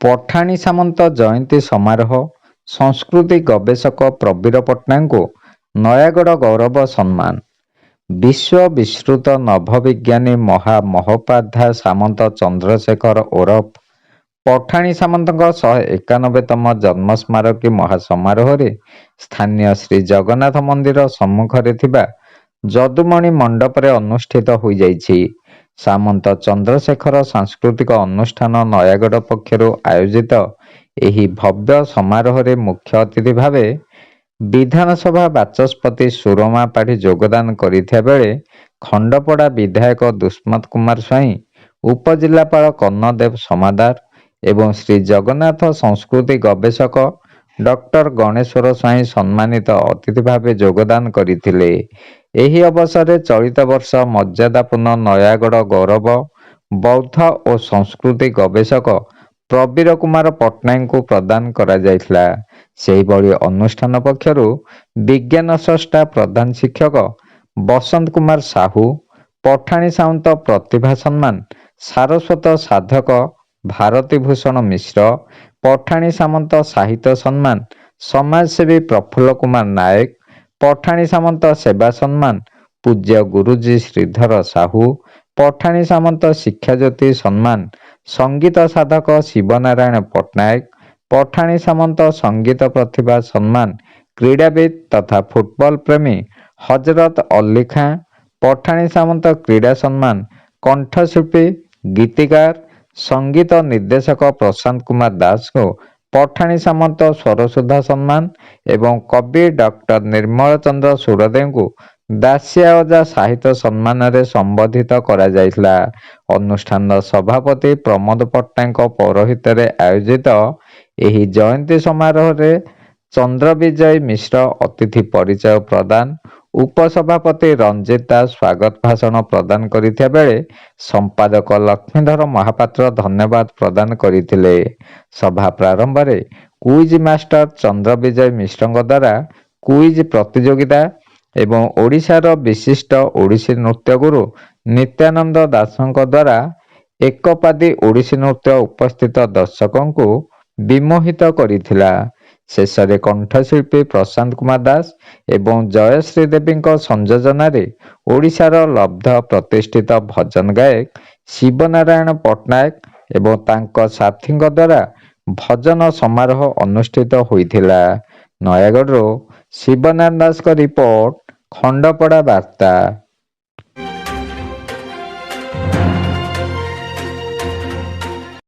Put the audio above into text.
ପଠାଣି ସାମନ୍ତ ଜୟନ୍ତୀ ସମାରୋହ ସଂସ୍କୃତି ଗବେଷକ ପ୍ରବୀର ପଟ୍ଟନାୟକଙ୍କୁ ନୟାଗଡ଼ ଗୌରବ ସମ୍ମାନ। ବିଶ୍ୱ ବିଶ୍ରୁତ ନଭୋବିଜ୍ଞାନୀ ମହୋପାଧ୍ୟାୟ ସାମନ୍ତ ଚନ୍ଦ୍ରଶେଖର ଓରଫ ପଠାଣି ସାମନ୍ତଙ୍କ 191ତମ ଜନ୍ମ ସ୍ମାରକୀ ମହାସମାରୋହରେ ସ୍ଥାନୀୟ ଶ୍ରୀ ଜଗନ୍ନାଥ ମନ୍ଦିର ସମ୍ମୁଖରେ ଥିବା ଯଦୁମଣି ମଣ୍ଡପରେ ଅନୁଷ୍ଠିତ ହୋଇଯାଇଛି। ସାମନ୍ତ ଚନ୍ଦ୍ରଶେଖର ସାଂସ୍କୃତିକ ଅନୁଷ୍ଠାନ ନୟାଗଡ଼ ପକ୍ଷରୁ ଆୟୋଜିତ ଏହି ଭବ୍ୟ ସମାରୋହରେ ମୁଖ୍ୟ ଅତିଥି ଭାବେ ବିଧାନସଭା ବାଚସ୍ପତି ସୁରମା ପାଢ଼ୀ ଯୋଗଦାନ କରିଥିବା ବେଳେ ଖଣ୍ଡପଡ଼ା ବିଧାୟକ ଦୁଷ୍ମତ କୁମାର ସ୍ୱାଇଁ, ଉପଜିଲ୍ଲାପାଳ କର୍ଣ୍ଣଦେବ ସମାଦାର ଏବଂ ଶ୍ରୀ ଜଗନ୍ନାଥ ସଂସ୍କୃତି ଗବେଷକ ଡକ୍ଟର ଗଣେଶ୍ୱର ସ୍ୱାଇଁ ସମ୍ମାନିତ ଅତିଥି ଭାବେ ଯୋଗଦାନ କରିଥିଲେ। ଏହି ଅବସରରେ ଚଳିତ ବର୍ଷ ମର୍ଯ୍ୟାଦାପୂର୍ଣ୍ଣ ନୟାଗଡ଼ ଗୌରବ ବୌଦ୍ଧ ଓ ସଂସ୍କୃତି ଗବେଷକ ପ୍ରବୀର କୁମାର ପଟ୍ଟନାୟକଙ୍କୁ ପ୍ରଦାନ କରାଯାଇଥିଲା। ସେହିଭଳି ଅନୁଷ୍ଠାନ ପକ୍ଷରୁ ବିଜ୍ଞାନ ସ୍ରଷ୍ଟା ପ୍ରଧାନ ଶିକ୍ଷକ ବସନ୍ତ କୁମାର ସାହୁ, ପଠାଣି ସାମନ୍ତ ପ୍ରତିଭା ସମ୍ମାନ ସାରସ୍ୱତ ସାଧକ ଭାରତୀ ଭୂଷଣ ମିଶ୍ର, ପଠାଣି ସାମନ୍ତ ସାହିତ୍ୟ ସମ୍ମାନ ସମାଜସେବୀ ପ୍ରଫୁଲ୍ଲ କୁମାର ନାୟକ, ପଠାଣି ସାମନ୍ତ ସେବା ସମ୍ମାନ ପୂଜ୍ୟ ଗୁରୁଜୀ ଶ୍ରୀଧର ସାହୁ, ପଠାଣି ସାମନ୍ତ ଶିକ୍ଷାଜ୍ୟୋତି ସମ୍ମାନ ସଙ୍ଗୀତ ସାଧକ ଶିବନାରାୟଣ ପଟ୍ଟନାୟକ, ପଠାଣି ସାମନ୍ତ ସଙ୍ଗୀତ ପ୍ରତିଭା ସମ୍ମାନ କ୍ରୀଡ଼ାବିତ ତଥା ଫୁଟବଲ ପ୍ରେମୀ ହଜରତ ଅଲ୍ଲୀ ଖାଁ, ପଠାଣି ସାମନ୍ତ କ୍ରୀଡ଼ା ସମ୍ମାନ କଣ୍ଠଶିଳ୍ପୀ ଗୀତିକାର ସଙ୍ଗୀତ ନିର୍ଦ୍ଦେଶକ ପ୍ରଶାନ୍ତ କୁମାର ଦାସଙ୍କୁ ପଠାଣି ସାମନ୍ତ ସ୍ୱରସୁଧା ସମ୍ମାନ ଏବଂ କବି ଡକ୍ଟର ନିର୍ମଳ ଚନ୍ଦ୍ର ସୁରଦେବଙ୍କୁ ଦାସିଆ ଅଜା ସାହିତ୍ୟ ସମ୍ମାନରେ ସମ୍ବର୍ଦ୍ଧିତ କରାଯାଇଥିଲା। ଅନୁଷ୍ଠାନର ସଭାପତି ପ୍ରମୋଦ ପଟ୍ଟନାୟକଙ୍କ ପୌରୋହିତ୍ୟରେ ଆୟୋଜିତ ଏହି ଜୟନ୍ତୀ ସମାରୋହରେ ଚନ୍ଦ୍ରବିଜୟ ମିଶ୍ର ଅତିଥି ପରିଚୟ ପ୍ରଦାନ, ଉପସଭାପତି ରଞ୍ଜିତ ଦାସ ସ୍ୱାଗତ ଭାଷଣ ପ୍ରଦାନ କରିଥିବା ବେଳେ ସମ୍ପାଦକ ଲକ୍ଷ୍ମୀଧର ମହାପାତ୍ର ଧନ୍ୟବାଦ ପ୍ରଦାନ କରିଥିଲେ। ସଭା ପ୍ରାରମ୍ଭରେ କୁଇଜ ମାଷ୍ଟର ଚନ୍ଦ୍ରବିଜୟ ମିଶ୍ରଙ୍କ ଦ୍ୱାରା କୁଇଜ ପ୍ରତିଯୋଗିତା ଏବଂ ଓଡ଼ିଶାର ବିଶିଷ୍ଟ ଓଡ଼ିଶୀ ନୃତ୍ୟଗୁରୁ ନିତ୍ୟାନନ୍ଦ ଦାସଙ୍କ ଦ୍ୱାରା ଏକପାଦୀ ଓଡ଼ିଶୀ ନୃତ୍ୟ ଉପସ୍ଥିତ ଦର୍ଶକଙ୍କୁ ବିମୋହିତ କରିଥିଲା। ଶେଷରେ କଣ୍ଠଶିଳ୍ପୀ ପ୍ରଶାନ୍ତ କୁମାର ଦାସ ଏବଂ ଜୟଶ୍ରୀ ଦେବୀଙ୍କ ସଂଯୋଜନାରେ ଓଡ଼ିଶାର ଲବ୍ଧ ପ୍ରତିଷ୍ଠିତ ଭଜନ ଗାୟକ ଶିବନାରାୟଣ ପଟ୍ଟନାୟକ ଏବଂ ତାଙ୍କ ସାଥୀଙ୍କ ଦ୍ୱାରା ଭଜନ ସମାରୋହ ଅନୁଷ୍ଠିତ ହୋଇଥିଲା। ନୟାଗଡ଼ରୁ ଶିବନାରାୟଣ ଦାସଙ୍କ ରିପୋର୍ଟ, ଖଣ୍ଡପଡ଼ା ବାର୍ତ୍ତା।